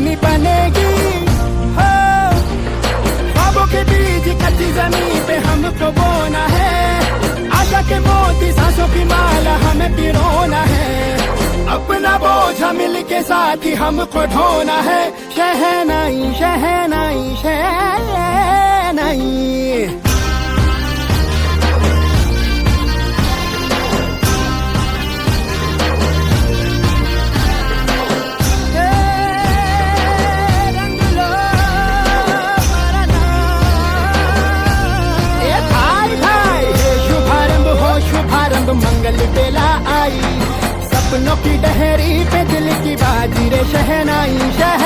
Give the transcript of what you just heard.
अपनी बनेगी हो। ख्वाबों के बीज कच्ची जमीन पे हमको बोना है, आशा के मोती सांसों की माला हमें पिरोना है। अपना बोझा मिल के साथ ही हमको ढोना है। शहनाई शहनाई शहनाई। मंगल बेला आई, सपनों की डहरी पे दिल की बाजी रे शहनाई शहर।